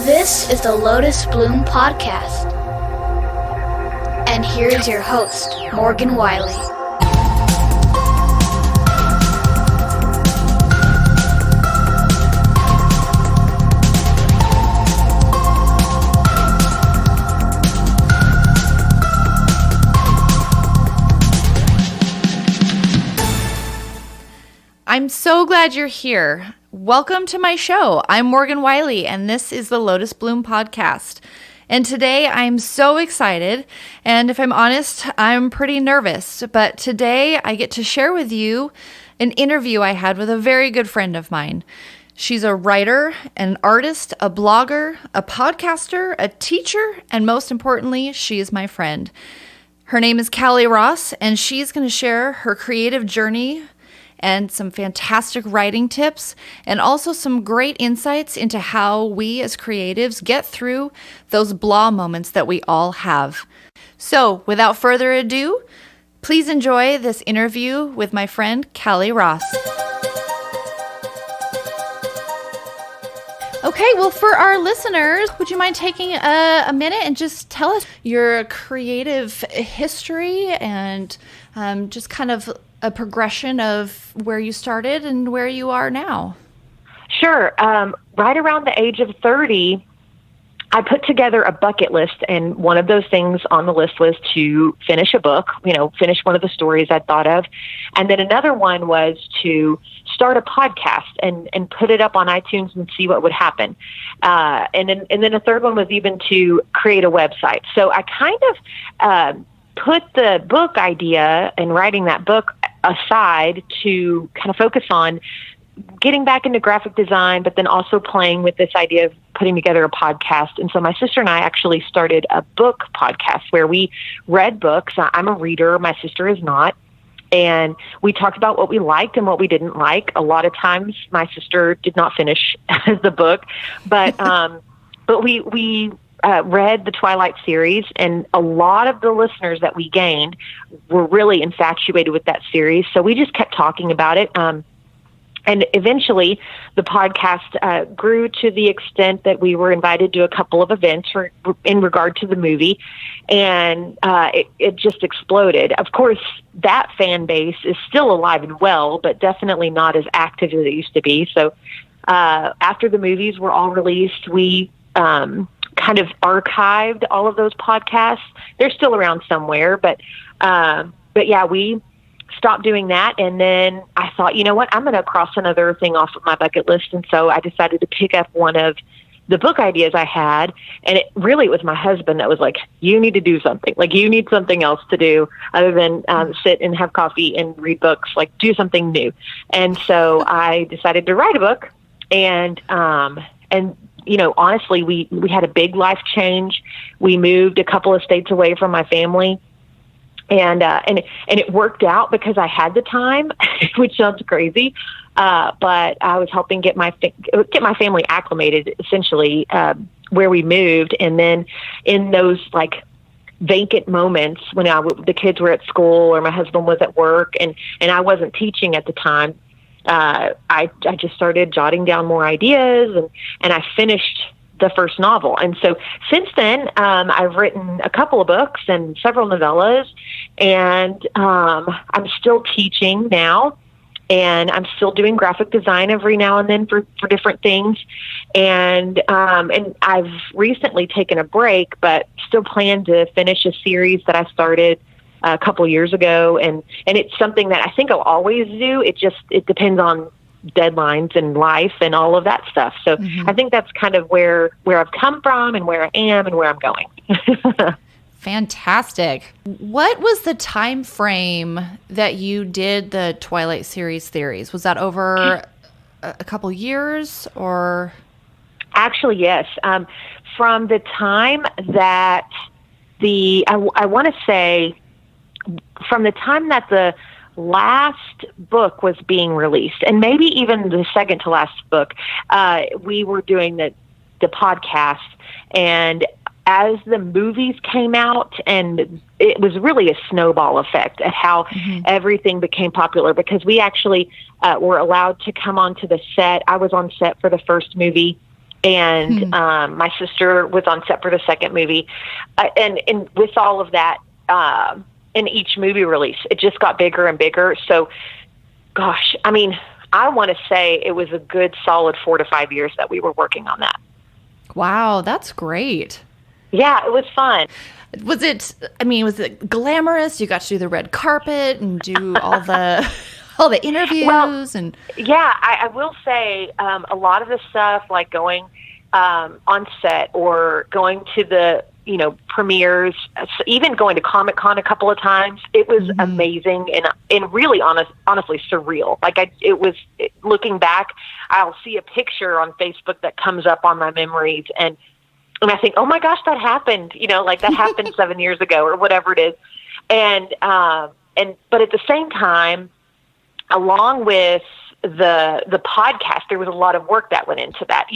This is the Lotus Bloom Podcast. And here's your host, Morgan Wiley. I'm so glad you're here. Welcome to my show. I'm Morgan Wiley, and this is the Lotus Bloom Podcast. And today I'm so excited, and if I'm honest, I'm pretty nervous. But today I get to share with you an interview I had with a very good friend of mine. She's a writer, an artist, a blogger, a podcaster, a teacher, and most importantly, she is my friend. Her name is Kallie Ross, and she's going to share her creative journey and some fantastic writing tips, and also some great insights into how we as creatives get through those blah moments that we all have. So, without further ado, please enjoy this interview with my friend Kallie Ross. Okay, well, for our listeners, would you mind taking a minute and just tell us your creative history and just kind of a progression of where you started and where you are now? Sure. Right around the age of 30, I put together a bucket list, and one of those things on the list was to finish a book, finish one of the stories I'd thought of. And then another one was to start a podcast and put it up on iTunes and see what would happen. And then a third one was even to create a website. So I kind of put the book idea and writing that book aside to kind of focus on getting back into graphic design, but then also playing with this idea of putting together a podcast. And so my sister and I actually started a book podcast where we read books. I'm a reader. My sister is not. And we talked about what we liked and what we didn't like. A lot of times my sister did not finish the book, but we read the Twilight Series, and a lot of the listeners that we gained were really infatuated with that series. So we just kept talking about it. And eventually the podcast grew to the extent that we were invited to a couple of events in regard to the movie, and it just exploded. Of course, that fan base is still alive and well, but definitely not as active as it used to be. So after the movies were all released, we kind of archived all of those podcasts. They're still around somewhere, but yeah, we stopped doing that. And then I thought, you know what, I'm going to cross another thing off of my bucket list. And so I decided to pick up one of the book ideas I had. And it was my husband that was like, you need to do something. Like, you need something else to do other than sit and have coffee and read books. Like, do something new. And so I decided to write a book. And honestly, we had a big life change. We moved a couple of states away from my family, and it worked out because I had the time, which sounds crazy, but I was helping get my family acclimated, essentially, where we moved. And then in those vacant moments when the kids were at school or my husband was at work and I wasn't teaching at the time, I just started jotting down more ideas, and I finished the first novel. And so since then, I've written a couple of books and several novellas, and I'm still teaching now, and I'm still doing graphic design every now and then for different things. And I've recently taken a break, but still plan to finish a series that I started a couple years ago, and it's something that I think I'll always do. It depends on deadlines and life and all of that stuff. So I think that's kind of where I've come from and where I am and where I'm going. Fantastic. What was the time frame that you did the Twilight Series Theories? Was that over a couple years or? Actually, yes. From the time that I want to say, from the time that the last book was being released, and maybe even the second to last book, we were doing the podcast, and as the movies came out, and it was really a snowball effect at how everything became popular, because we actually were allowed to come onto the set. I was on set for the first movie, And my sister was on set for the second movie. And with all of that, in each movie release, it just got bigger and bigger. So, gosh, I mean, I want to say it was a good solid 4 to 5 years that we were working on that. Wow, that's great. Yeah, it was fun. Was it glamorous? You got to do the red carpet and do all the interviews? Well, yeah, I will say a lot of the stuff, like going on set or going to the premieres, even going to Comic-Con a couple of times, it was amazing and really honestly surreal. Like looking back, I'll see a picture on Facebook that comes up on my memories, and I think, oh my gosh, that happened, like that happened 7 years ago or whatever it is. But at the same time, along with the podcast, there was a lot of work that went into that,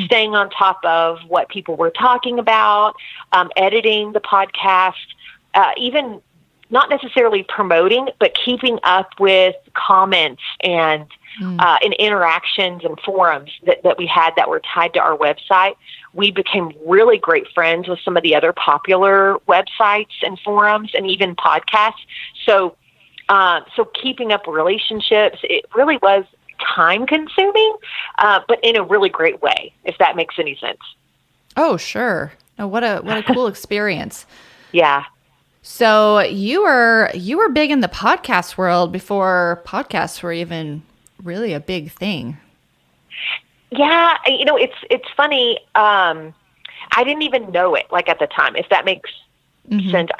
staying on top of what people were talking about, editing the podcast, even not necessarily promoting, but keeping up with comments and interactions and forums that we had that were tied to our website. We became really great friends with some of the other popular websites and forums and even podcasts. So keeping up relationships, it really was time consuming, but in a really great way, if that makes any sense. Oh, sure. Oh, what a cool experience. Yeah. So you were big in the podcast world before podcasts were even really a big thing. Yeah. It's funny. I didn't even know it, like, at the time, if that makes sense.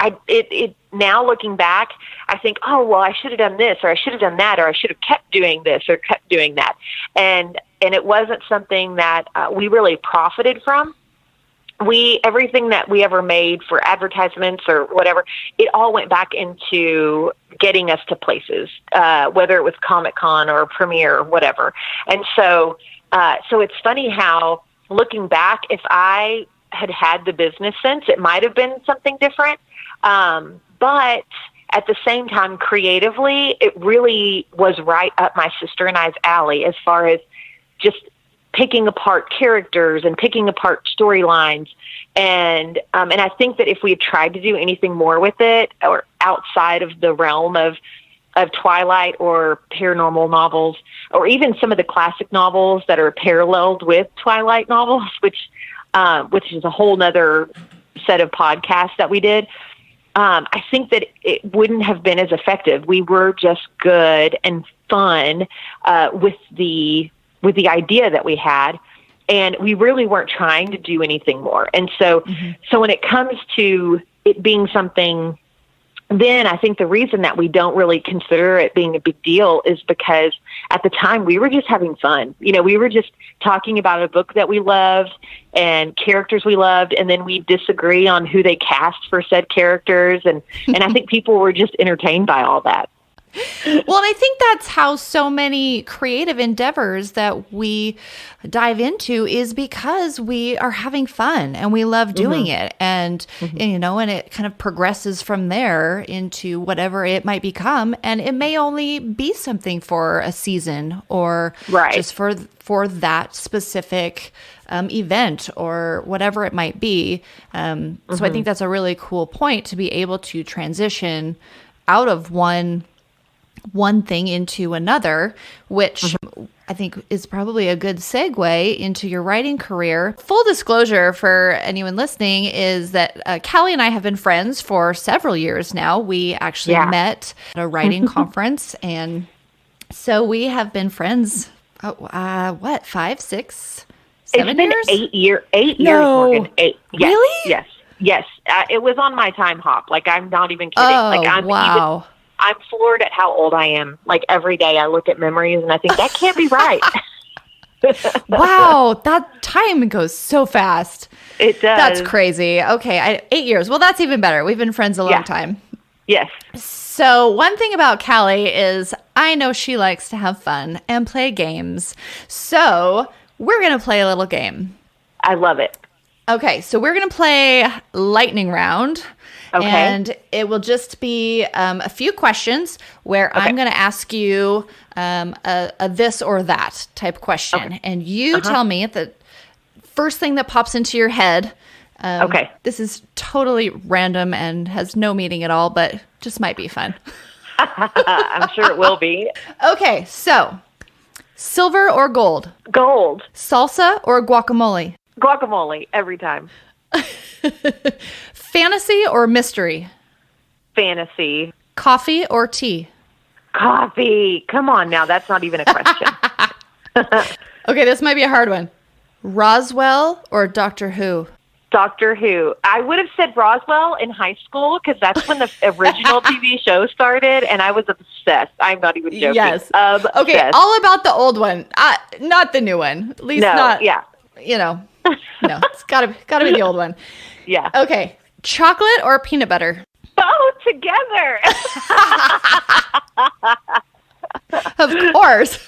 Now looking back, I think, oh, well, I should have done this, or I should have done that, or I should have kept doing this or kept doing that. And it wasn't something that we really profited from. Everything that we ever made for advertisements or whatever, it all went back into getting us to places, whether it was Comic-Con or premiere or whatever. And so it's funny how, looking back, if I had the business sense, it might have been something different. But at the same time, creatively, it really was right up my sister and I's alley as far as just picking apart characters and picking apart storylines. And I think that if we had tried to do anything more with it, or outside of the realm of Twilight or paranormal novels, or even some of the classic novels that are paralleled with Twilight novels, which is a whole nother set of podcasts that we did, I think that it wouldn't have been as effective. We were just good and fun with the idea that we had, and we really weren't trying to do anything more. And so when it comes to it being something, then I think the reason that we don't really consider it being a big deal is because at the time we were just having fun. We were just talking about a book that we loved and characters we loved, and then we disagree on who they cast for said characters. And I think people were just entertained by all that. Well, and I think that's how so many creative endeavors that we dive into is because we are having fun and we love doing it. And, and it kind of progresses from there into whatever it might become. And it may only be something for a season or just for that specific event or whatever it might be. So I think that's a really cool point, to be able to transition out of one thing into another, which I think is probably a good segue into your writing career. Full disclosure for anyone listening is that Kallie and I have been friends for several years now. We actually met at a writing conference, and so we have been friends, 5, 6, 7 years? It's been 8 years, Morgan. 8. Yes, really? Yes. It was on my time hop. Like, I'm not even kidding. Wow. I'm floored at how old I am. Like, every day I look at memories and I think that can't be right. Wow, that time goes so fast. It does. That's crazy. Okay, 8 years. Well, that's even better. We've been friends a long time. Yes. So one thing about Kallie is I know she likes to have fun and play games. So we're going to play a little game. I love it. Okay, so we're going to play lightning round. Okay. And it will just be a few questions where I'm going to ask you a this or that type question. Okay. And you tell me first thing that pops into your head. Okay. This is totally random and has no meaning at all, but just might be fun. I'm sure it will be. Okay, so silver or gold? Gold. Salsa or guacamole? Guacamole every time. Fantasy or mystery? Fantasy. Coffee or tea? Coffee. Come on now. That's not even a question. Okay, this might be a hard one. Roswell or Doctor Who? Doctor Who. I would have said Roswell in high school because that's when the original TV show started, and I was obsessed. I'm not even joking. Yes. Obsessed. Okay, all about the old one, not the new one. At least not. Yeah. No, it's gotta be the old one. Yeah. Okay, chocolate or peanut butter? Both together. Of course.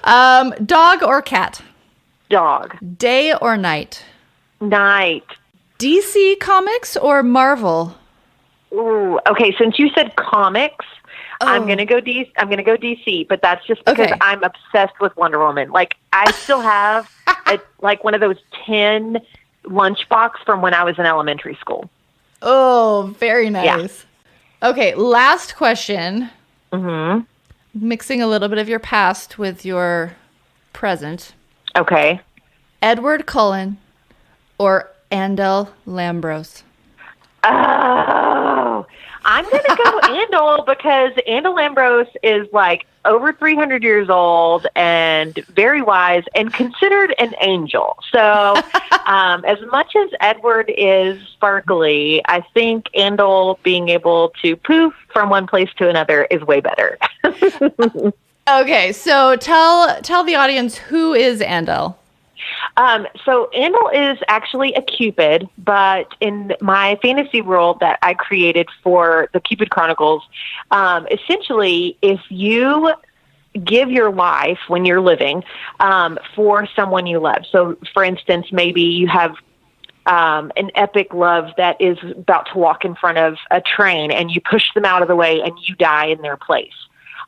Dog or cat? Dog. Day or night? Night. DC Comics or Marvel? Ooh. Okay. Since you said comics, I'm gonna go DC, but that's just because I'm obsessed with Wonder Woman. Like I still have like one of those 10 lunchbox from when I was in elementary school. Oh, very nice. Yeah. Okay, last question. Mm-hmm. Mixing a little bit of your past with your present. Okay. Edward Cullen or Andel Lambros? Oh, I'm going to go Andel because Andel Lambros is like over 300 years old and very wise and considered an angel. So as much as Edward is sparkly, I think Andel being able to poof from one place to another is way better. Okay, so tell the audience, who is Andel? So Andel is actually a Cupid, but in my fantasy world that I created for the Cupid Chronicles, essentially, if you give your life when you're living for someone you love. So, for instance, maybe you have an epic love that is about to walk in front of a train, and you push them out of the way, and you die in their place.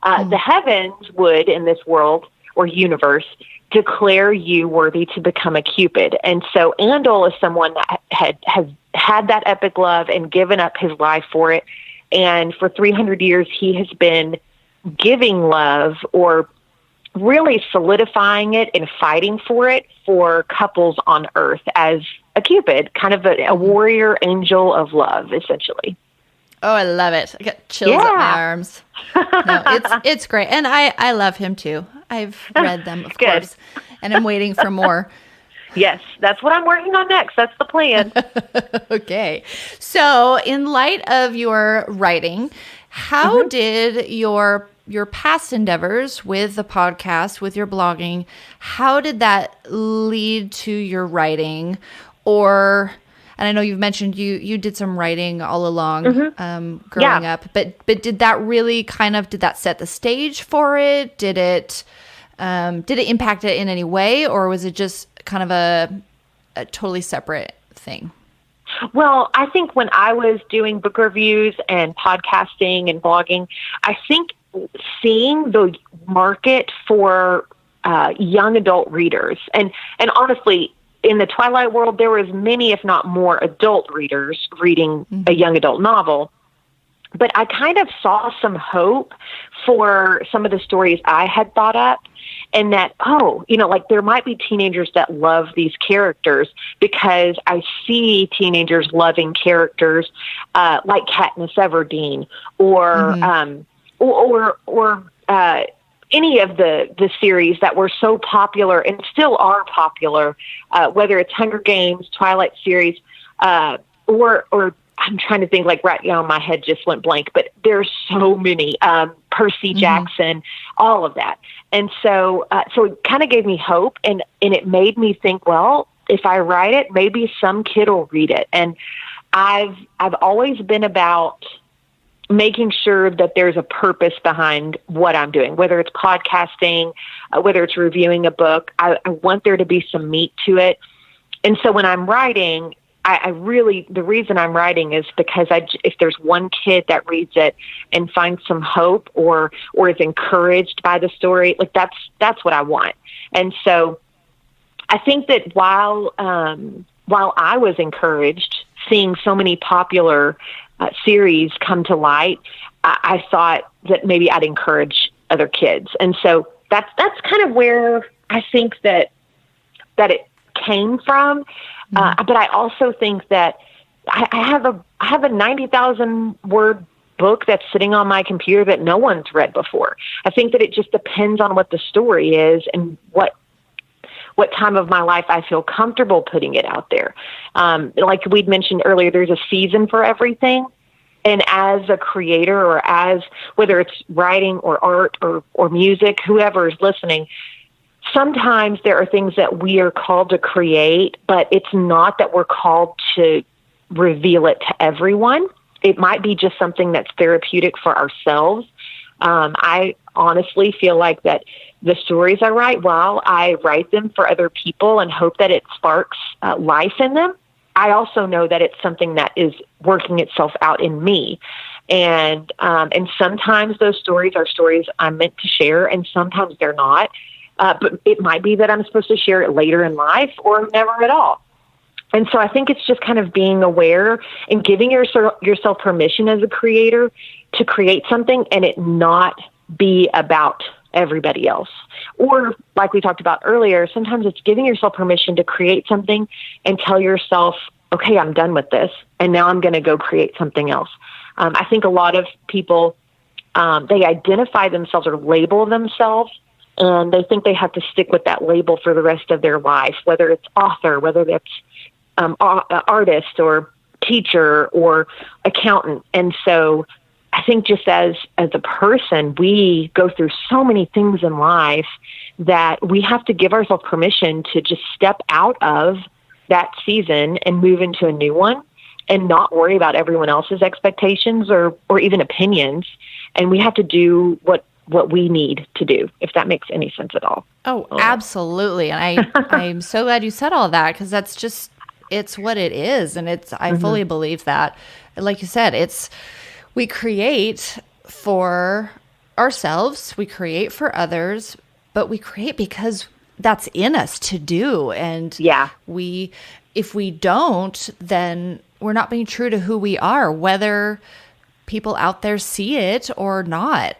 The heavens would, in this world or universe, declare you worthy to become a Cupid. And so Andel is someone that has had that epic love and given up his life for it. And for 300 years, he has been giving love or really solidifying it and fighting for it for couples on Earth as a Cupid, kind of a warrior angel of love, essentially. Oh, I love it. I got chills up my arms. No, it's great. And I love him too. I've read them, of course, and I'm waiting for more. Yes, that's what I'm working on next. That's the plan. Okay. So in light of your writing, how did your past endeavors with the podcast, with your blogging, how did that lead to your writing? And I know you've mentioned you did some writing all along growing up, but did that really did that set the stage for it? Did it impact it in any way, or was it just kind of a totally separate thing? Well, I think when I was doing book reviews and podcasting and blogging, I think seeing the market for young adult readers, and honestly, in the Twilight world, there was many, if not more, adult readers reading a young adult novel. But I kind of saw some hope for some of the stories I had thought up, and that, there might be teenagers that love these characters, because I see teenagers loving characters like Katniss Everdeen or any of the series that were so popular and still are popular, whether it's Hunger Games, Twilight Series, or I'm trying to think, like right now my head just went blank, but there's so many, Percy Jackson, all of that. And so it kind of gave me hope, and it made me think, well, if I write it, maybe some kid will read it. And I've always been about making sure that there's a purpose behind what I'm doing, whether it's podcasting, whether it's reviewing a book. I want there to be some meat to it. And so when I'm writing, the reason I'm writing is because if there's one kid that reads it and finds some hope or is encouraged by the story, like that's what I want. And so I think that while I was encouraged seeing so many popular series come to light, I thought that maybe I'd encourage other kids. And so that's kind of where I think that it came from. But I also think that I have a 90,000 word book that's sitting on my computer that no one's read before. I think that it just depends on what the story is and what time of my life I feel comfortable putting it out there. Like we'd mentioned earlier, there's a season for everything. And as a creator, or as whether it's writing or art or music, whoever is listening, sometimes there are things that we are called to create, but it's not that we're called to reveal it to everyone. It might be just something that's therapeutic for ourselves. I honestly feel like that the stories I write, while I write them for other people and hope that it sparks life in them, I also know that it's something that is working itself out in me. And sometimes those stories are stories I'm meant to share, and sometimes they're not. But it might be that I'm supposed to share it later in life or never at all. And so I think it's just kind of being aware and giving yourself permission as a creator to create something and it not be about everybody else. Or like we talked about earlier, sometimes it's giving yourself permission to create something and tell yourself, okay, I'm done with this, and now I'm going to go create something else. I think a lot of people, they identify themselves or label themselves, and they think they have to stick with that label for the rest of their life, whether it's author, whether it's artist or teacher or accountant. And so I think just as a person, we go through so many things in life that we have to give ourselves permission to just step out of that season and move into a new one and not worry about everyone else's expectations or even opinions. And we have to do what we need to do, if that makes any sense at all. Oh, absolutely. And I'm so glad you said all that, because that's just, it's what it is. And I fully believe that. Like you said, we create for ourselves, we create for others, but we create because that's in us to do. And if we don't, then we're not being true to who we are, whether people out there see it or not.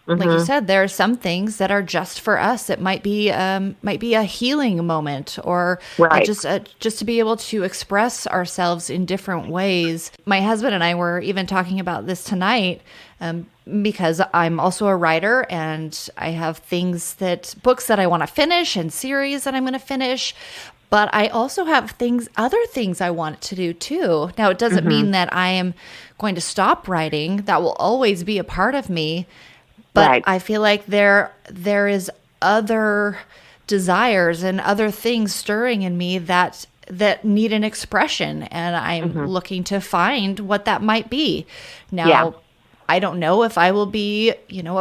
Like you said, there are some things that are just for us. It might be a healing moment, or just to be able to express ourselves in different ways. My husband and I were even talking about this tonight, because I'm also a writer and I have books that I want to finish and series that I'm going to finish. But I also have other things I want to do too. Now, it doesn't mean that I am going to stop writing. That will always be a part of me. But I feel like there is other desires and other things stirring in me that need an expression, and I'm looking to find what that might be. Now, I don't know if I will be, a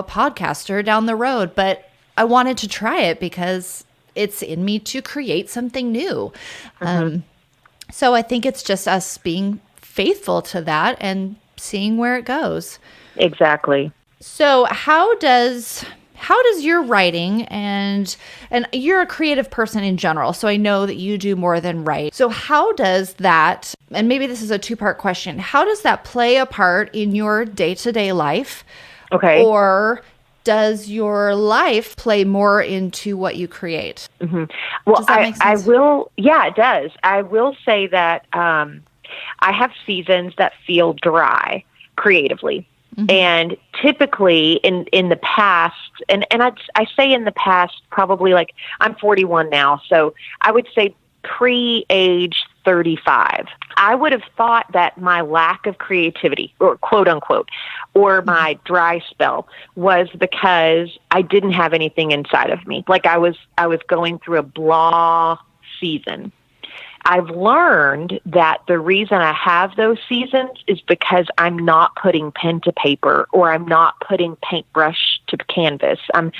podcaster down the road, but I wanted to try it because it's in me to create something new. So I think it's just us being faithful to that and seeing where it goes. Exactly. So how does your writing, and you're a creative person in general, so I know that you do more than write. So how does that, and maybe this is a two-part question, how does that play a part in your day-to-day life? Okay. Or does your life play more into what you create? Well, does that make sense? It does. I will say that I have seasons that feel dry creatively. And typically in the past, and I say in the past, probably like I'm 41 now, so I would say pre-age 35, I would have thought that my lack of creativity, or quote unquote, or my dry spell was because I didn't have anything inside of me. Like I was going through a blah season. I've learned that the reason I have those seasons is because I'm not putting pen to paper, or I'm not putting paintbrush to canvas. I'm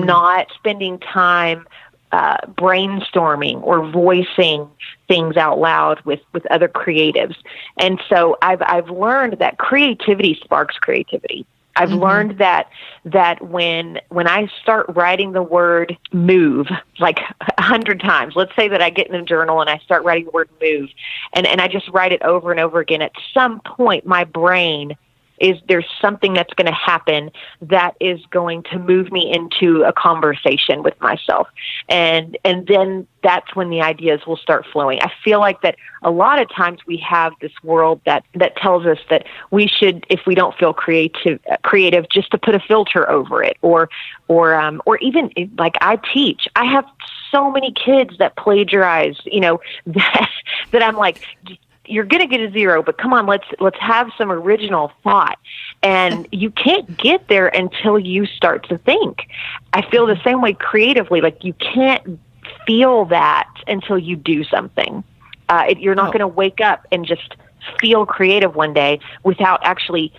not spending time brainstorming or voicing things out loud with other creatives. And so I've learned that creativity sparks creativity. I've learned that when I start writing the word move, like 100 times, let's say that I get in a journal and I start writing the word move, and I just write it over and over again, at some point my brain there's something that's going to happen that is going to move me into a conversation with myself. And then that's when the ideas will start flowing. I feel like that a lot of times we have this world that tells us that we should, if we don't feel creative, just to put a filter over it, or even like I teach. I have so many kids that plagiarize, that I'm like, you're going to get a 0, but come on, let's have some original thought. And you can't get there until you start to think. I feel the same way creatively. Like, you can't feel that until you do something. You're not going to wake up and just feel creative one day without actually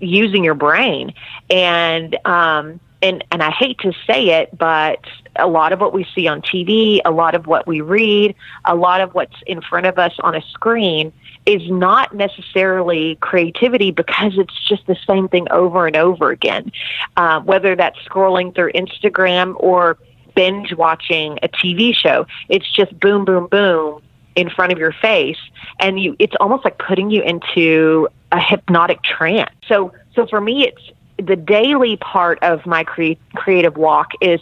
using your brain. And I hate to say it, but a lot of what we see on TV, a lot of what we read, a lot of what's in front of us on a screen is not necessarily creativity, because it's just the same thing over and over again. Whether that's scrolling through Instagram or binge watching a TV show, it's just boom, boom, boom in front of your face. And it's almost like putting you into a hypnotic trance. So for me, it's the daily part of my creative walk is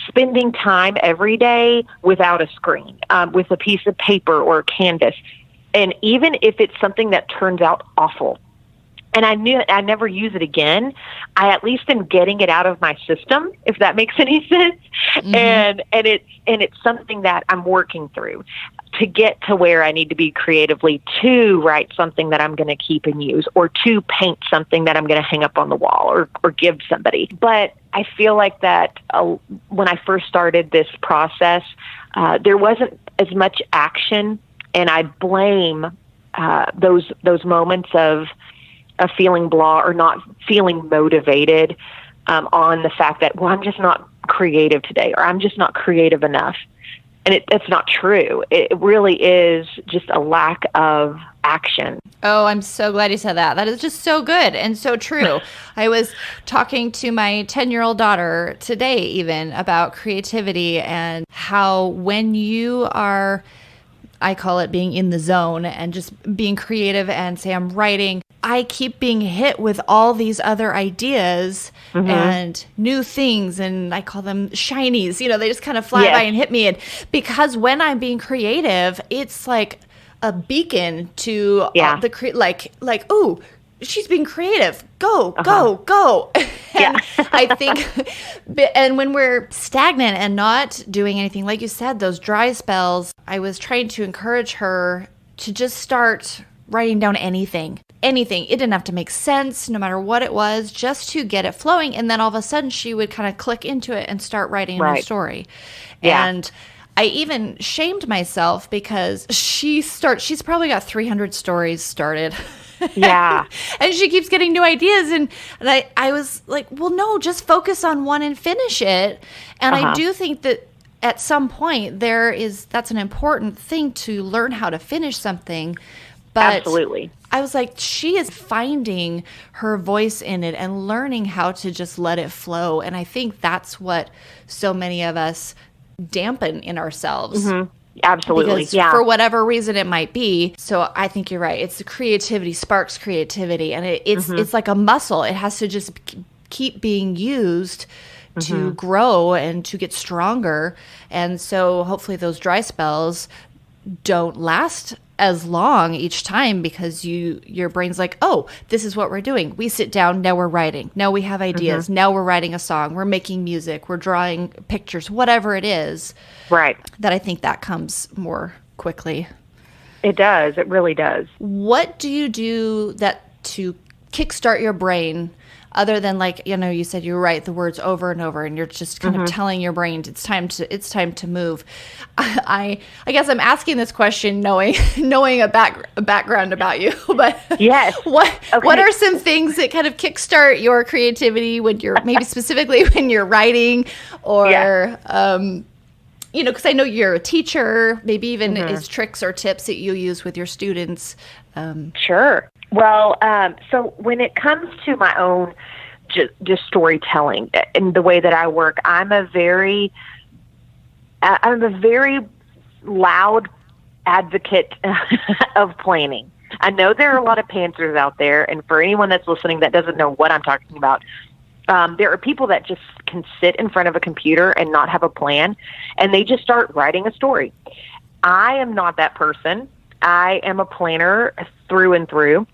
spending time every day without a screen, with a piece of paper or a canvas. And even if it's something that turns out awful, and I knew I never use it again, I at least am getting it out of my system, if that makes any sense. And it's something that I'm working through to get to where I need to be creatively, to write something that I'm going to keep and use, or to paint something that I'm going to hang up on the wall or give somebody. But I feel like that when I first started this process, there wasn't as much action, and I blame those moments of feeling blah or not feeling motivated on the fact that, well, I'm just not creative today, or I'm just not creative enough. And that's not true. It really is just a lack of action. Oh, I'm so glad you said that. That is just so good and so true. I was talking to my 10-year-old daughter today even about creativity, and how when you are, I call it being in the zone and just being creative, and say I'm writing, I keep being hit with all these other ideas and new things, and I call them shinies. They just kind of fly by and hit me. And because when I'm being creative, it's like a beacon to the ooh, she's being creative. Go. And I think, and when we're stagnant and not doing anything, like you said, those dry spells, I was trying to encourage her to just start writing down anything. It didn't have to make sense, no matter what it was, just to get it flowing. And then all of a sudden she would kind of click into it and start writing a new story. Yeah. And I even shamed myself because she's probably got 300 stories started. Yeah. And she keeps getting new ideas. And I was like, well, no, just focus on one and finish it. And I do think that at some point that's an important thing, to learn how to finish something. But absolutely. I was like, she is finding her voice in it and learning how to just let it flow. And I think that's what so many of us dampen in ourselves. Absolutely. Because for whatever reason it might be. So I think you're right. It's creativity sparks creativity. And it's like a muscle. It has to just keep being used to grow and to get stronger. And so hopefully those dry spells don't last as long each time, because your brain's like, oh, this is what we're doing. We sit down, now we're writing. Now we have ideas. Now we're writing a song. We're making music. We're drawing pictures, whatever it is. Right. That I think that comes more quickly. It does. It really does. What do you do to kickstart your brain, other than, like, you said you write the words over and over, and you're just kind of telling your brain it's time to move. I guess I'm asking this question knowing a background about you, but yes. What are some things that kind of kickstart your creativity when you're maybe specifically when you're writing, or because I know you're a teacher, maybe even is tricks or tips that you use with your students. Sure. Well, so when it comes to my own just storytelling and the way that I work. I'm a very loud advocate of planning. I know there are a lot of pantsers out there, and for anyone that's listening that doesn't know what I'm talking about, there are people that just can sit in front of a computer and not have a plan, and they just start writing a story. I am not that person. I am a planner through and through.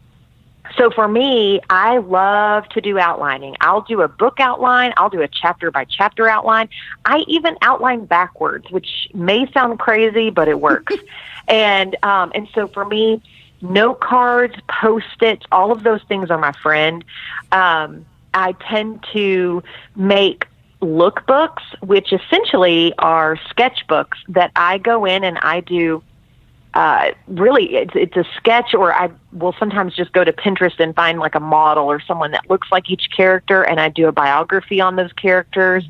So for me, I love to do outlining. I'll do a book outline. I'll do a chapter by chapter outline. I even outline backwards, which may sound crazy, but it works. And so for me, note cards, Post-its, all of those things are my friend. I tend to make lookbooks, which essentially are sketchbooks that I go in and I do. Really, it's a sketch, or I will sometimes just go to Pinterest and find like a model or someone that looks like each character, and I do a biography on those characters,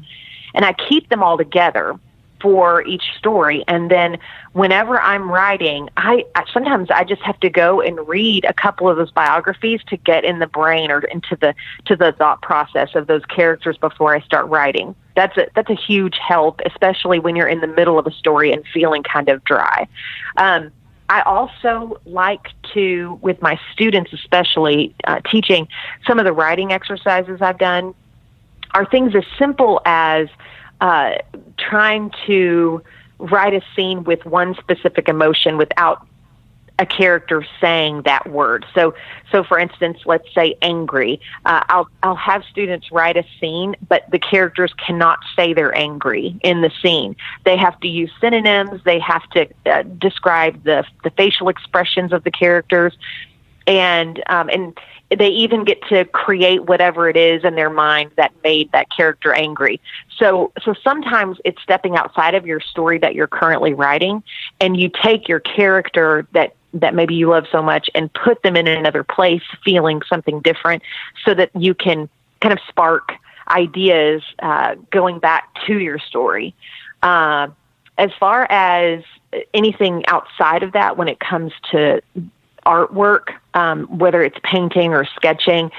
and I keep them all together for each story. And then whenever I'm writing, I sometimes I just have to go and read a couple of those biographies to get in the brain or into the thought process of those characters before I start writing. That's a huge help, especially when you're in the middle of a story and feeling kind of dry. I also like to, with my students especially, teaching, some of the writing exercises I've done are things as simple as trying to write a scene with one specific emotion without a character saying that word. So for instance, let's say angry. I'll have students write a scene, but the characters cannot say they're angry in the scene. They have to use synonyms. They have to describe the facial expressions of the characters, and they even get to create whatever it is in their mind that made that character angry. So sometimes it's stepping outside of your story that you're currently writing, and you take your character that maybe you love so much and put them in another place feeling something different, so that you can kind of spark ideas going back to your story. As far as anything outside of that, when it comes to artwork, whether it's painting or sketching,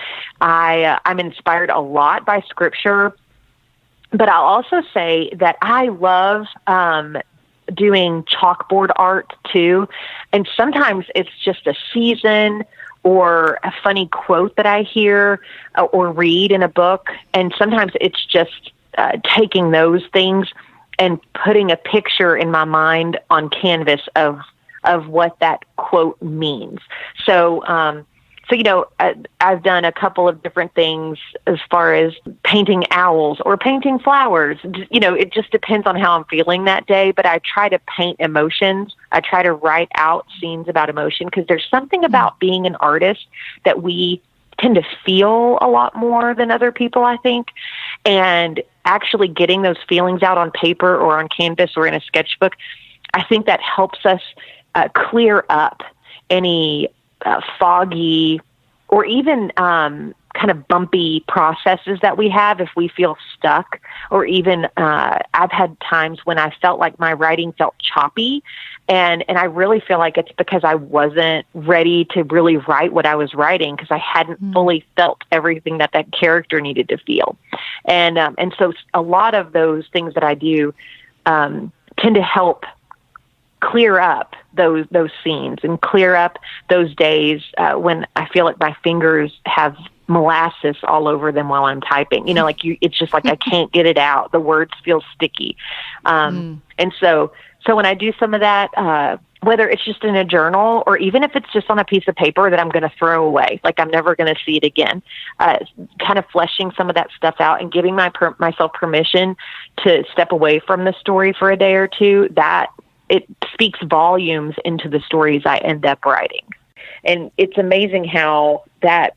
I'm inspired a lot by scripture, but I'll also say that I love doing chalkboard art too. And sometimes it's just a season or a funny quote that I hear or read in a book. And sometimes it's just taking those things and putting a picture in my mind on canvas of what that quote means. So, I've done a couple of different things as far as painting owls or painting flowers. It just depends on how I'm feeling that day, but I try to paint emotions. I try to write out scenes about emotion, because there's something about being an artist that we tend to feel a lot more than other people, I think. And actually getting those feelings out on paper or on canvas or in a sketchbook, I think that helps us clear up any foggy or even kind of bumpy processes that we have if we feel stuck. Or even I've had times when I felt like my writing felt choppy, and I really feel like it's because I wasn't ready to really write what I was writing, because I hadn't fully felt everything that character needed to feel. And so a lot of those things that I do tend to help clear up those scenes and clear up those days when I feel like my fingers have molasses all over them while I'm typing. It's just like I can't get it out. The words feel sticky. And so when I do some of that, whether it's just in a journal or even if it's just on a piece of paper that I'm going to throw away, like I'm never going to see it again, kind of fleshing some of that stuff out and giving myself permission to step away from the story for a day or two, that it speaks volumes into the stories I end up writing. And it's amazing how that,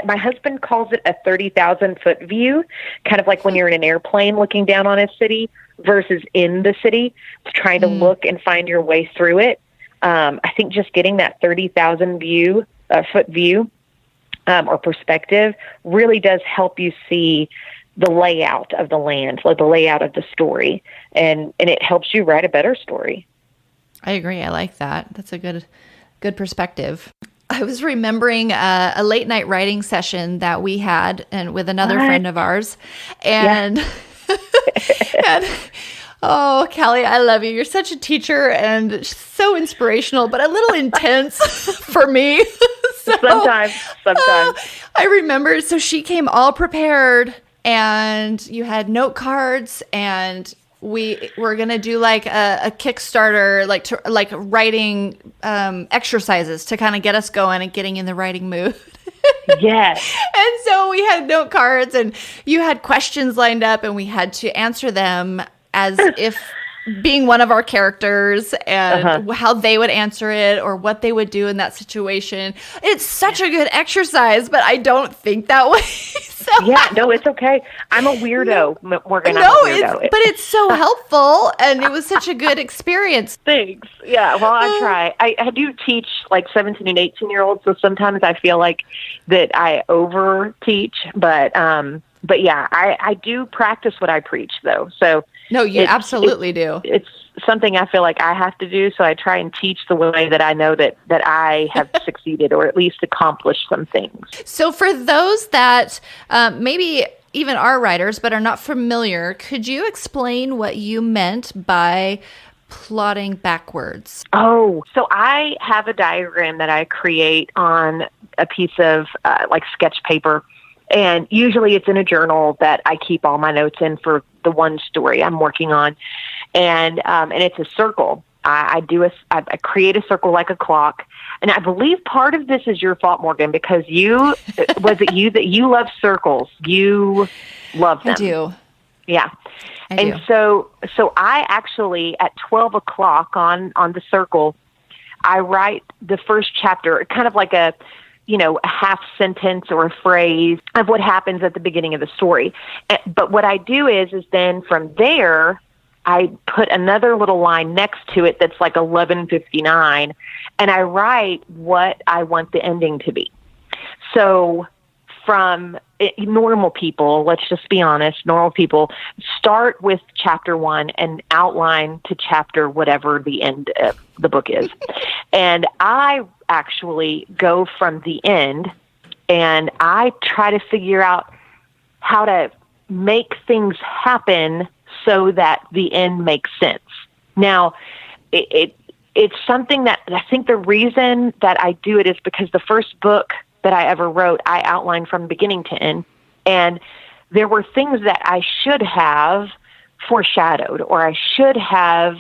my husband calls it a 30,000-foot view, kind of like when you're in an airplane looking down on a city versus in the city, trying to look and find your way through it. I think just getting that 30,000-foot view or perspective really does help you see the layout of the land, like the layout of the story, and it helps you write a better story. I agree. I like that. That's a good perspective. I was remembering a late night writing session that we had and with another friend of ours. And, and oh, Kallie, I love you. You're such a teacher and so inspirational, but a little intense for me. Sometimes. I remember, so she came all prepared and you had note cards and we were going to do like a Kickstarter, like writing exercises to kind of get us going and getting in the writing mood. Yes. And so we had note cards and you had questions lined up and we had to answer them as if being one of our characters and how they would answer it or what they would do in that situation. It's such a good exercise, but I don't think that way. So yeah, no, it's okay. I'm a weirdo, Morgan. I'm a weirdo. But it's so helpful, and it was such a good experience. Thanks. Yeah, well, I try. I do teach like 17 and 18-year-olds, so sometimes I feel like that I over teach, but yeah, I do practice what I preach, though. So no, you absolutely do. It's something I feel like I have to do, so I try and teach the way that I know that I have succeeded or at least accomplished some things. So for those that maybe even are writers but are not familiar, could you explain what you meant by plotting backwards? Oh, so I have a diagram that I create on a piece of like sketch paper. And usually it's in a journal that I keep all my notes in for the one story I'm working on. And it's a circle. I create a circle like a clock. And I believe part of this is your fault, Morgan, because was it you that you love circles? You love them. I do. Yeah. I do. So I actually, at 12 o'clock on the circle, I write the first chapter, kind of like a half sentence or a phrase of what happens at the beginning of the story. But what I do is then from there, I put another little line next to it that's like 11:59, and I write what I want the ending to be. So from normal people, let's just be honest, normal people start with chapter 1 and outline to chapter whatever the end of the book is. And I actually go from the end and I try to figure out how to make things happen so that the end makes sense. Now, it's something that I think the reason that I do it is because the first book that I ever wrote, I outlined from beginning to end. And there were things that I should have foreshadowed, or I should have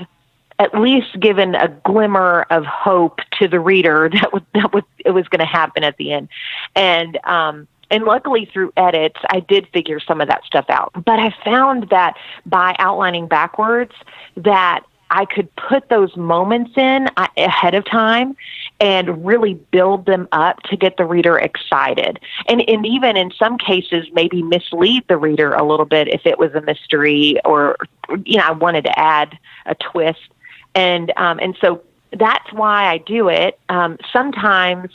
at least given a glimmer of hope to the reader that it was going to happen at the end. And luckily through edits, I did figure some of that stuff out. But I found that by outlining backwards, that I could put those moments in ahead of time and really build them up to get the reader excited. And even in some cases, maybe mislead the reader a little bit if it was a mystery or, I wanted to add a twist. And so that's why I do it. Sometimes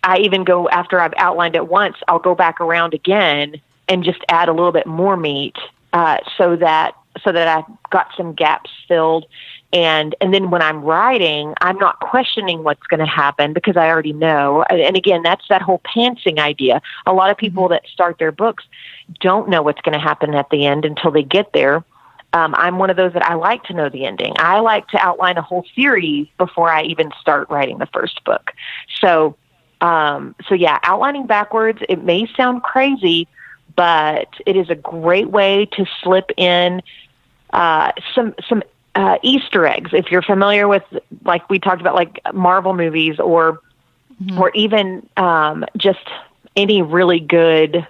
I even go, after I've outlined it once, I'll go back around again and just add a little bit more meat so that I've got some gaps filled. And then when I'm writing, I'm not questioning what's going to happen because I already know. And again, that's that whole pantsing idea. A lot of people that start their books don't know what's going to happen at the end until they get there. I'm one of those that I like to know the ending. I like to outline a whole series before I even start writing the first book. So yeah, outlining backwards, it may sound crazy, but it is a great way to slip in some Easter eggs. If you're familiar with, like we talked about, like Marvel movies or even just any really good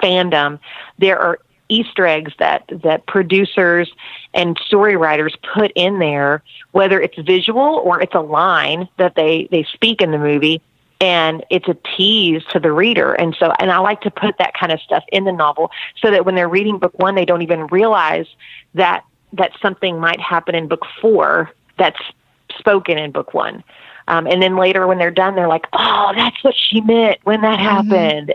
fandom, there are Easter eggs that producers and story writers put in there, whether it's visual or it's a line that they speak in the movie, and it's a tease to the reader. And I like to put that kind of stuff in the novel so that when they're reading book 1, they don't even realize that something might happen in book 4 that's spoken in book 1. And then later when they're done, they're like, oh, that's what she meant when that happened.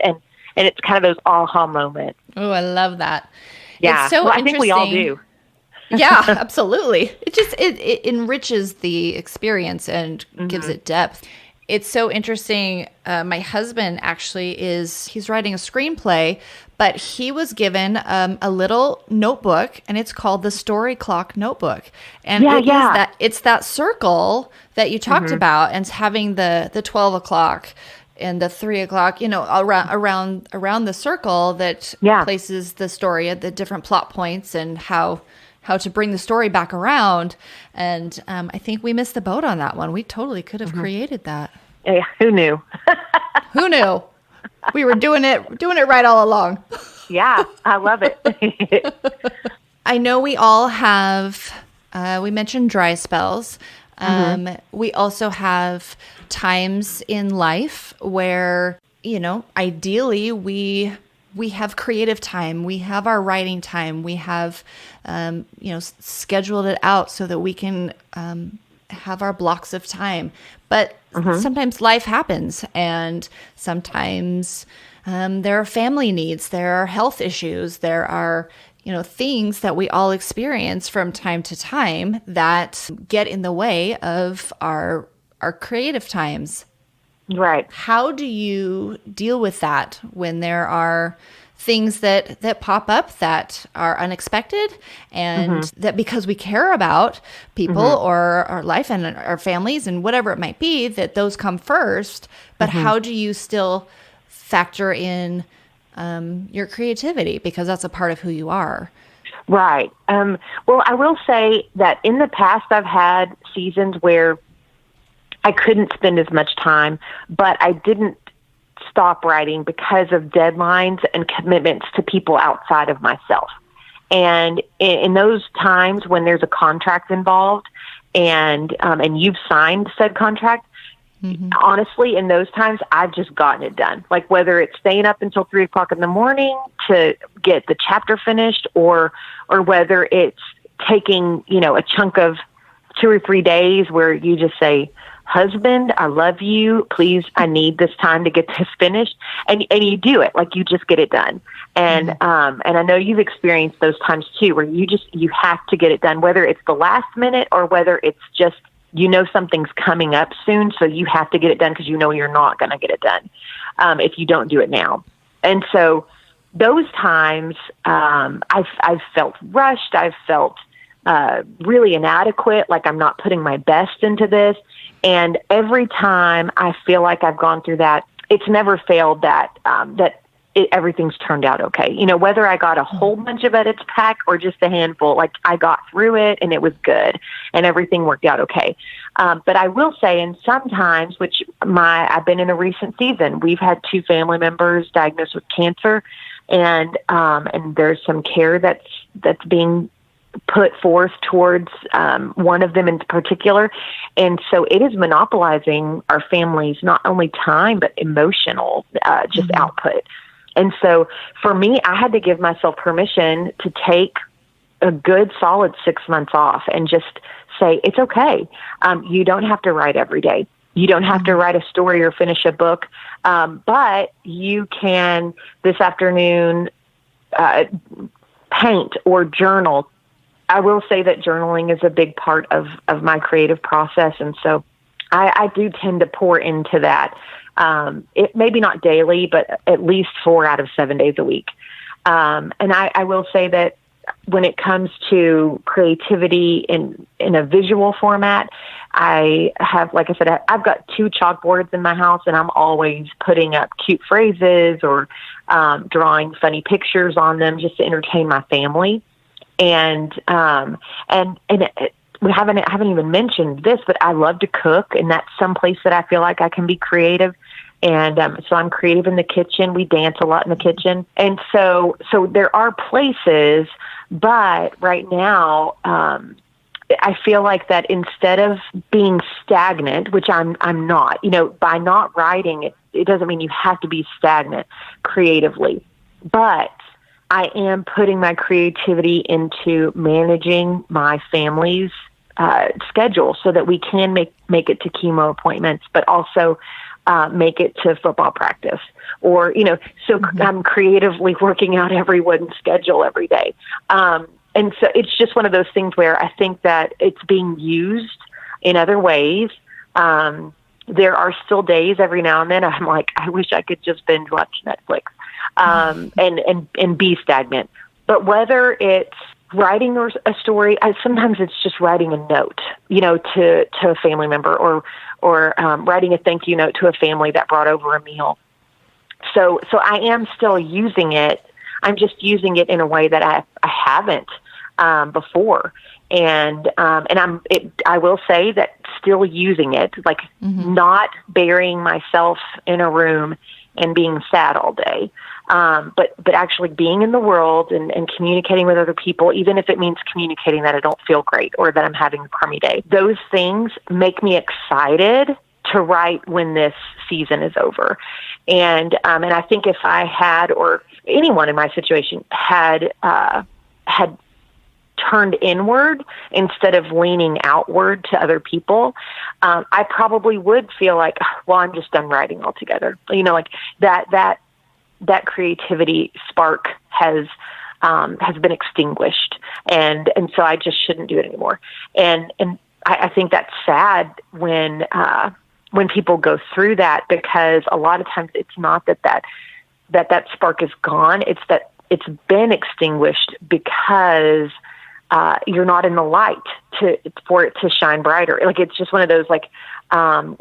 And it's kind of those aha moments. Oh, I love that. Yeah. It's so I think we all do. Yeah, absolutely. It enriches the experience and gives it depth. It's so interesting. My husband actually he's writing a screenplay, but he was given a little notebook, and it's called the Story Clock Notebook. And it's that circle that you talked about, and having the 12 o'clock and the 3 o'clock, around the circle that places the story at the different plot points and how to bring the story back around. And I think we missed the boat on that one. We totally could have created that. Yeah, who knew? Who knew? We were doing it right all along. Yeah, I love it. I know we all have, we mentioned dry spells. We also have times in life where, ideally we have creative time. We have our writing time. We have, scheduled it out so that we can have our blocks of time. But sometimes life happens, and sometimes there are family needs, there are health issues, there are, things that we all experience from time to time that get in the way of our creative times. Right. How do you deal with that when there are things that pop up that are unexpected, and that because we care about people or our life and our families and whatever it might be, that those come first, but how do you still factor in your creativity, because that's a part of who you are? Right. Well, I will say that in the past, I've had seasons where I couldn't spend as much time, but I didn't stop writing because of deadlines and commitments to people outside of myself. And in those times when there's a contract involved and you've signed said contract, honestly, in those times, I've just gotten it done. Like whether it's staying up until 3 o'clock in the morning to get the chapter finished, or whether it's taking, a chunk of 2 or 3 days where you just say, husband, I love you. Please, I need this time to get this finished. And you do it. Like you just get it done. And, and I know you've experienced those times too, where you have to get it done, whether it's the last minute or whether it's just, something's coming up soon. So you have to get it done because you're not going to get it done if you don't do it now. And so those times, I've felt rushed. I've felt really inadequate, like I'm not putting my best into this. And every time I feel like I've gone through that, it's never failed that everything's turned out okay. Whether I got a whole bunch of edits back or just a handful, like I got through it and it was good and everything worked out okay. But I will say, and sometimes, which I've been in a recent season, we've had 2 family members diagnosed with cancer, and there's some care that's being put forth towards one of them in particular. And so it is monopolizing our family's not only time, but emotional just output. And so for me, I had to give myself permission to take a good solid 6 months off and just say, it's okay. You don't have to write every day. You don't have to write a story or finish a book. But you can this afternoon paint or journal. I will say that journaling is a big part of my creative process. And so I do tend to pour into that. It maybe not daily, but at least 4 out of 7 days a week. And I will say that when it comes to creativity in a visual format, I have, like I said, I've got 2 chalkboards in my house, and I'm always putting up cute phrases or drawing funny pictures on them just to entertain my family. And we haven't even mentioned this, but I love to cook, and that's some place that I feel like I can be creative. And so I'm creative in the kitchen. We dance a lot in the kitchen. And so there are places, but right now, I feel like that instead of being stagnant, which I'm not, by not writing, it doesn't mean you have to be stagnant creatively, but I am putting my creativity into managing my family's schedule so that we can make it to chemo appointments, but also make it to football practice, or, so I'm creatively working out everyone's schedule every day. And so it's just one of those things where I think that it's being used in other ways. there are still days every now and then I'm like, I wish I could just binge watch Netflix, and be stagnant. But whether it's writing a story, sometimes it's just writing a note, to a family member, or writing a thank you note to a family that brought over a meal. So I am still using it. I'm just using it in a way that I haven't before. And I will say that still using it, like not burying myself in a room and being sad all day. But actually being in the world and communicating with other people, even if it means communicating that I don't feel great or that I'm having a crummy day. Those things make me excited to write when this season is over. And I think if I had, or anyone in my situation had turned inward instead of leaning outward to other people, I probably would feel like, well, I'm just done writing altogether. Like that creativity spark has been extinguished, and so I just shouldn't do it anymore. And I think that's sad when people go through that, because a lot of times it's not that spark is gone. It's that it's been extinguished because you're not in the light for it to shine brighter. Like, it's just one of those, like,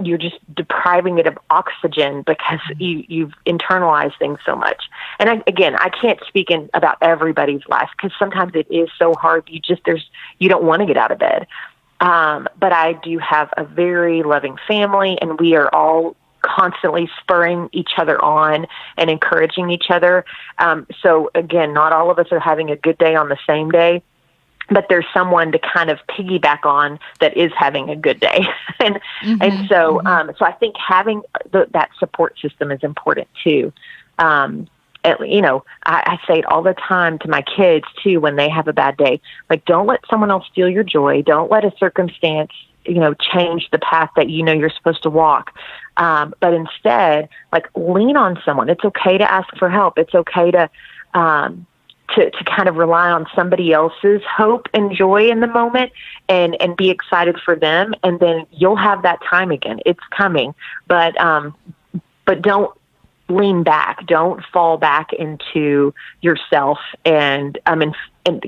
you're just depriving it of oxygen because you've internalized things so much. And I can't speak about everybody's life, because sometimes it is so hard. You don't want to get out of bed. But I do have a very loving family, and we are all constantly spurring each other on and encouraging each other. So again, not all of us are having a good day on the same day, but there's someone to kind of piggyback on that is having a good day. So I think having that support system is important too. I say it all the time to my kids too, when they have a bad day, like, don't let someone else steal your joy. Don't let a circumstance, change the path that you're supposed to walk. But instead, like, lean on someone. It's okay to ask for help. It's okay to kind of rely on somebody else's hope and joy in the moment, and be excited for them. And then you'll have that time again. It's coming, but don't lean back. Don't fall back into yourself. And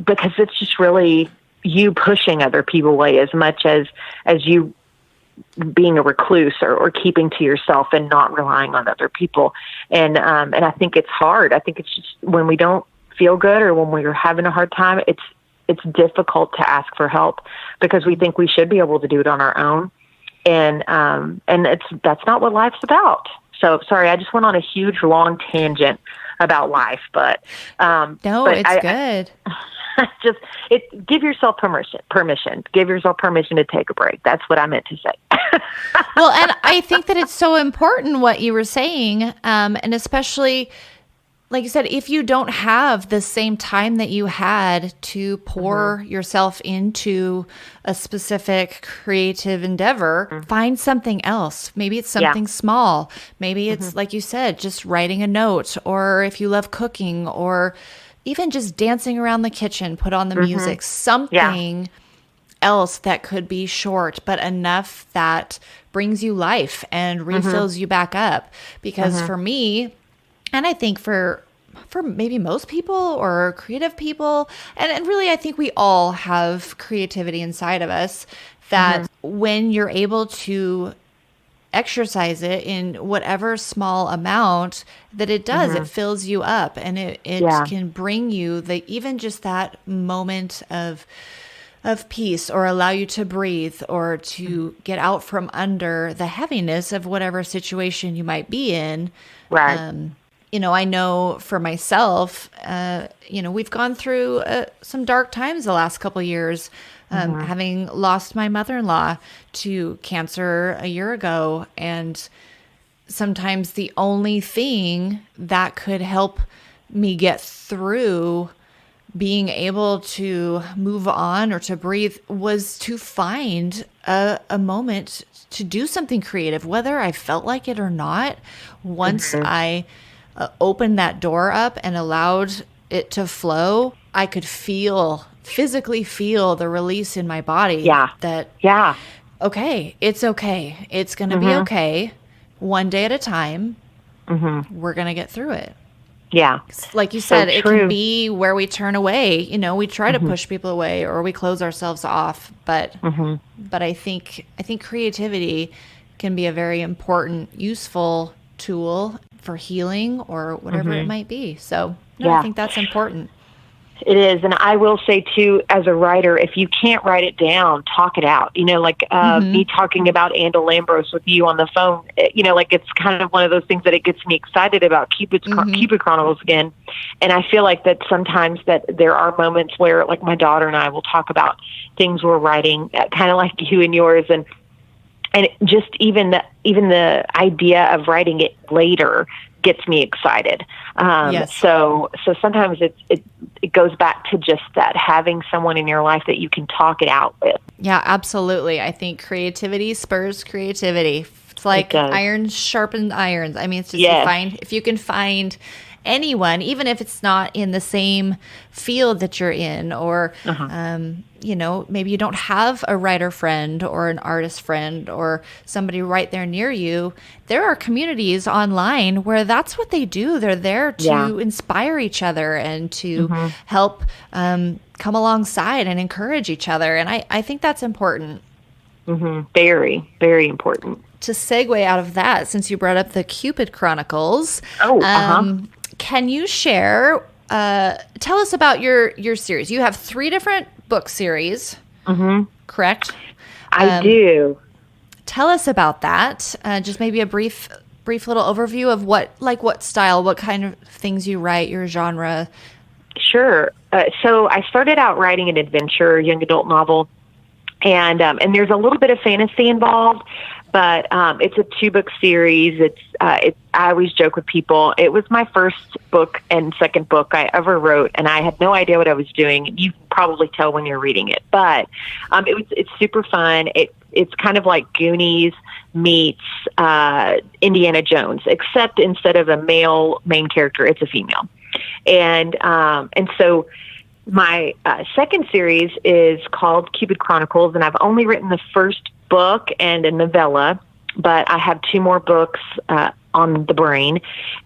because it's just really you pushing other people away as much as you being a recluse or keeping to yourself and not relying on other people. And I think it's hard. I think it's just when we don't feel good or when we're having a hard time, it's difficult to ask for help because we think we should be able to do it on our own. And that's not what life's about. So sorry, I just went on a huge long tangent about life, but it's good. Give yourself permission. Give yourself permission to take a break. That's what I meant to say. Well, and I think that it's so important what you were saying, and especially, like you said, if you don't have the same time that you had to pour yourself into a specific creative endeavor, find something else. Maybe it's something small. Maybe it's, like you said, just writing a note, or if you love cooking, or even just dancing around the kitchen, put on the music, something else that could be short, but enough that brings you life and refills you back up. Because for me, and I think for maybe most people or creative people, and really I think we all have creativity inside of us, that when you're able to exercise it in whatever small amount that it does, it fills you up, and it can bring you even just that moment of peace, or allow you to breathe, or to get out from under the heaviness of whatever situation you might be in. Right. I know for myself, we've gone through some dark times the last couple of years, having lost my mother-in-law to cancer a year ago. And sometimes the only thing that could help me get through being able to move on or to breathe was to find a moment to do something creative, whether I felt like it or not. Once I opened that door up and allowed it to flow, I could physically feel the release in my body. okay, it's okay. It's going to be okay. One day at a time. We're going to get through it. Yeah. Like you said, it can be where we turn away. You know, we try to push people away or we close ourselves off. But I think creativity can be a very important, useful tool for healing or whatever it might be. So I think that's important. It is. And I will say too, as a writer, if you can't write it down, talk it out. You know, like me talking about Andal Lambros with you on the phone, you know, like it's kind of one of those things that it gets me excited about Cupid Chronicles again. And I feel like that sometimes that there are moments where like my daughter and I will talk about things we're writing, kind of like you and yours. And just even the idea of writing it later gets me excited. So sometimes it goes back to just that, having someone in your life that you can talk it out with. Yeah, absolutely. I think creativity spurs creativity. It's like iron sharpened irons. I mean, it's just if you can find anyone, even if it's not in the same field that you're in, or, you know, maybe you don't have a writer friend or an artist friend or somebody right there near you. There are communities online where that's what they do. They're there to inspire each other and to help come alongside and encourage each other. And I think that's important. Very, very important. To segue out of that, since you brought up the Cupid Chronicles, can you share, tell us about your series? You have 3 different book series, correct? I do. Tell us about that. Just maybe a brief little overview of what style, what kind of things you write, your genre. Sure. So I started out writing an adventure young adult novel, and there's a little bit of fantasy involved, but it's a 2-book series. I always joke with people, it was my first book and second book I ever wrote, and I had no idea what I was doing. You can probably tell when you're reading it, but it's super fun. It's kind of like Goonies meets Indiana Jones, except instead of a male main character, it's a female. And so my second series is called Cupid Chronicles, and I've only written the first book and a novella, but I have 2 more books on the brain,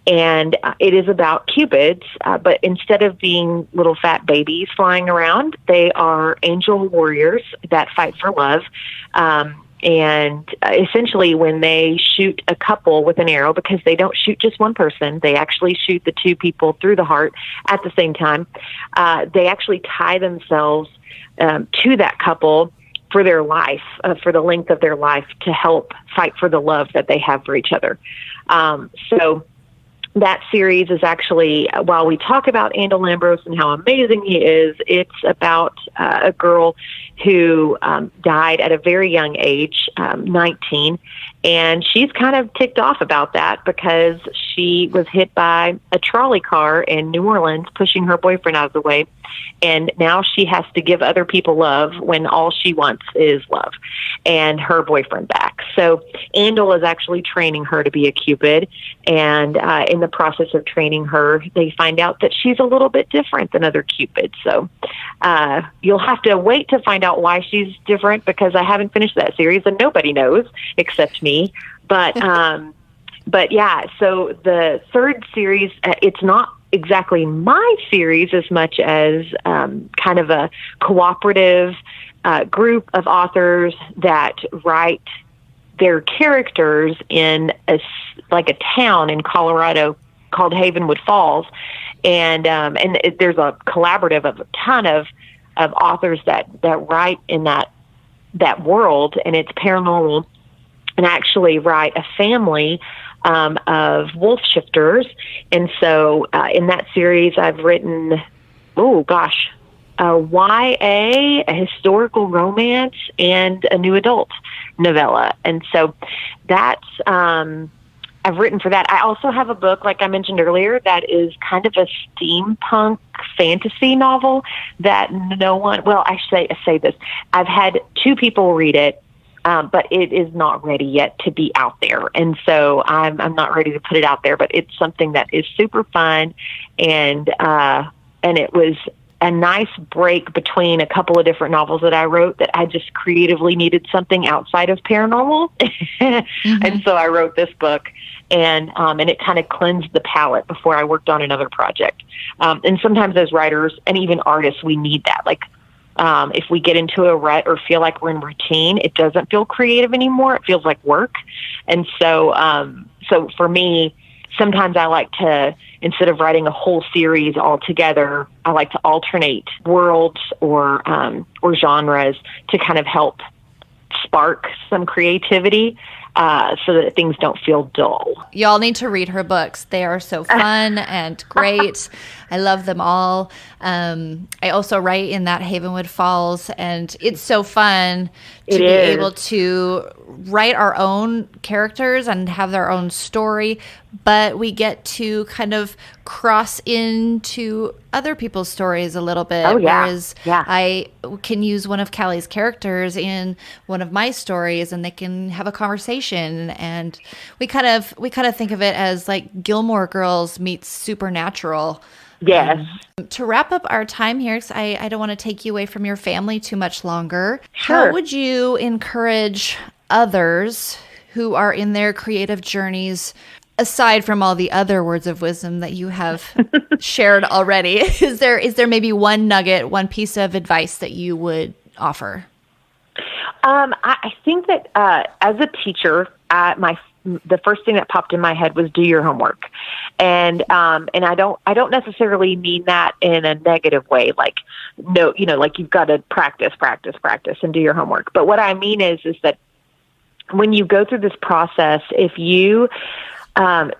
and it is about Cupids, but instead of being little fat babies flying around, they are angel warriors that fight for love. And essentially when they shoot a couple with an arrow, because they don't shoot just one person, they actually shoot the 2 people through the heart at the same time, they actually tie themselves to that couple for their life, for the length of their life, to help fight for the love that they have for each other. So that series is actually, while we talk about Andal Lambros and how amazing he is, it's about a girl who died at a very young age, 19, and she's kind of ticked off about that because she was hit by a trolley car in New Orleans, pushing her boyfriend out of the way, and now she has to give other people love when all she wants is love and her boyfriend back. So Andal is actually training her to be a Cupid, and in the process of training her, they find out that she's a little bit different than other Cupids. So you'll have to wait to find out why she's different, because I haven't finished that series and nobody knows except me. But yeah, so the third series, it's not exactly my series as much as kind of a cooperative group of authors that write their characters in a town in Colorado called Havenwood Falls, and there's a collaborative of a ton of authors that write in that world, and it's paranormal, and actually write a family of wolf shifters. And so in that series, I've written, a YA, a historical romance, and a new adult novella. And so that's, I've written for that. I also have a book, like I mentioned earlier, that is kind of a steampunk fantasy novel that I say this. I've had 2 people read it, but it is not ready yet to be out there. And so I'm not ready to put it out there, but it's something that is super fun. And it was a nice break between a couple of different novels that I wrote that I just creatively needed something outside of paranormal. And so I wrote this book, and it kind of cleansed the palette before I worked on another project. And sometimes as writers and even artists, we need that. Like, if we get into a rut or feel like we're in routine, it doesn't feel creative anymore. It feels like work. And so, so for me, sometimes I like to, instead of writing a whole series all together, I like to alternate worlds or genres to kind of help spark some creativity, so that things don't feel dull. Y'all need to read her books. They are so fun and great. I love them all. I also write in that Havenwood Falls, and it's so fun to be able to write our own characters and have their own story, but we get to kind of cross into other people's stories a little bit. Whereas I can use one of Kallie's characters in one of my stories, and they can have a conversation. And we kind of think of it as like Gilmore Girls meets Supernatural. Yes. To wrap up our time here, because I don't want to take you away from your family too much longer. Sure. How would you encourage others who are in their creative journeys, aside from all the other words of wisdom that you have shared already? Is there maybe one nugget, one piece of advice that you would offer? I think that as a teacher, the first thing that popped in my head was do your homework. And I don't necessarily mean that in a negative way, like, no, like you've got to practice and do your homework. But what I mean is that when you go through this process, if you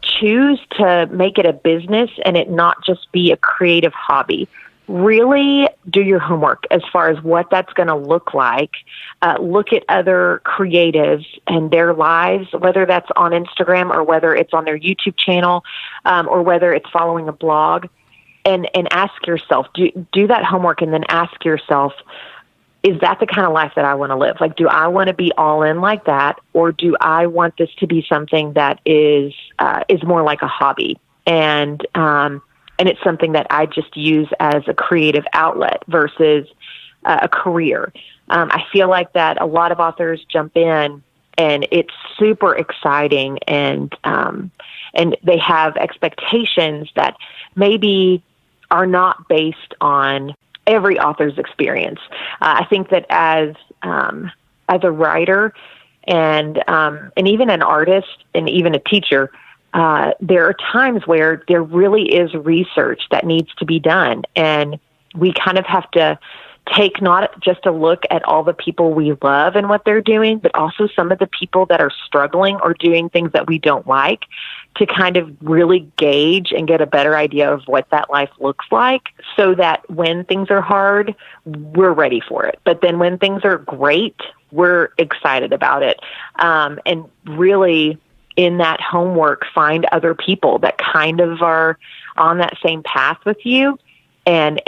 choose to make it a business and it not just be a creative hobby, really do your homework as far as what that's going to look like. Look at other creatives and their lives, whether that's on Instagram or whether it's on their YouTube channel, or whether it's following a blog, and ask yourself, do that homework, and then ask yourself, is that the kind of life that I want to live? Like, do I want to be all in like that, or do I want this to be something that is more like a hobby? And it's something that I just use as a creative outlet versus a career. I feel like that a lot of authors jump in and it's super exciting, and they have expectations that maybe are not based on every author's experience. I think that as a writer and even an artist and even a teacher, there are times where there really is research that needs to be done. And we kind of have to take not just a look at all the people we love and what they're doing, but also some of the people that are struggling or doing things that we don't like, to kind of really gauge and get a better idea of what that life looks like, so that when things are hard, we're ready for it. But then when things are great, we're excited about it. And really, in that homework, find other people that kind of are on that same path with you, and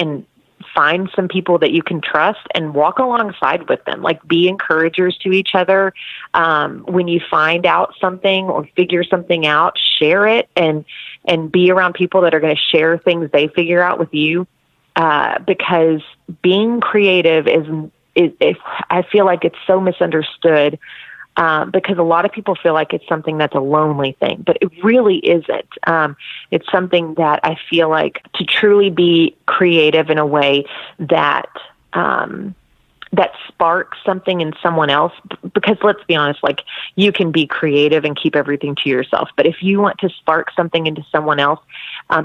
find some people that you can trust and walk alongside with them. Like, be encouragers to each other. When you find out something or figure something out, share it, and be around people that are going to share things they figure out with you. Because being creative is I feel like it's so misunderstood. Because a lot of people feel like it's something that's a lonely thing, but it really isn't. It's something that I feel like, to truly be creative in a way that that sparks something in someone else. Because let's be honest, like, you can be creative and keep everything to yourself, but if you want to spark something into someone else,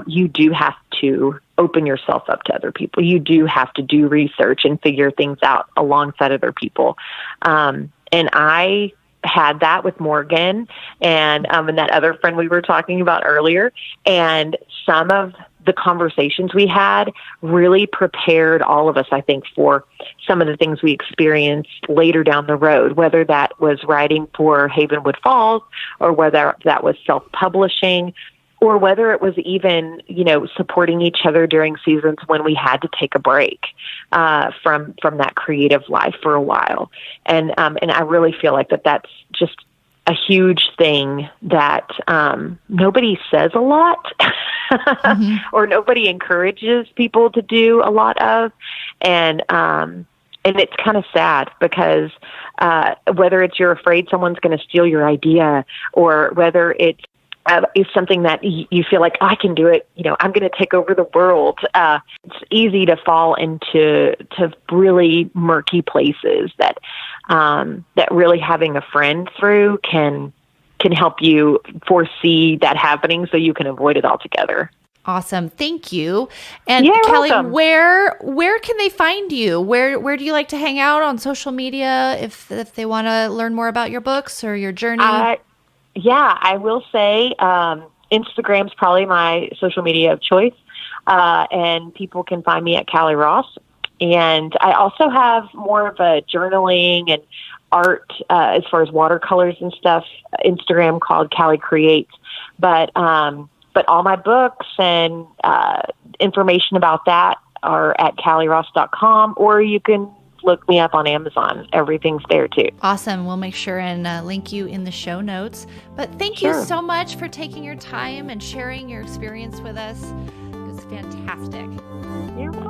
you do have to open yourself up to other people. You do have to do research and figure things out alongside other people. And I had that with Morgan and that other friend we were talking about earlier. And some of the conversations we had really prepared all of us, I think, for some of the things we experienced later down the road, whether that was writing for Havenwood Falls, or whether that was self-publishing, or whether it was even, supporting each other during seasons when we had to take a break from that creative life for a while. And I really feel like that's just a huge thing that nobody says a lot. or nobody encourages people to do a lot of. And it's kind of sad because whether it's you're afraid someone's going to steal your idea, or whether it's something that you feel like, I can do it, I'm going to take over the world. It's easy to fall into really murky places that really having a friend through can help you foresee that happening so you can avoid it altogether. Awesome. Thank you. And You're Kallie, welcome. where can they find you? Where do you like to hang out on social media if they want to learn more about your books or your journey? Yeah, I will say Instagram's probably my social media of choice. And people can find me at Kallie Ross. And I also have more of a journaling and art as far as watercolors and stuff, Instagram called Kallie Creates. But all my books and information about that are at KallieRoss.com, or you can look me up on Amazon. Everything's there too. Awesome. We'll make sure and link you in the show notes. But thank you so much for taking your time and sharing your experience with us. It was fantastic. You're welcome.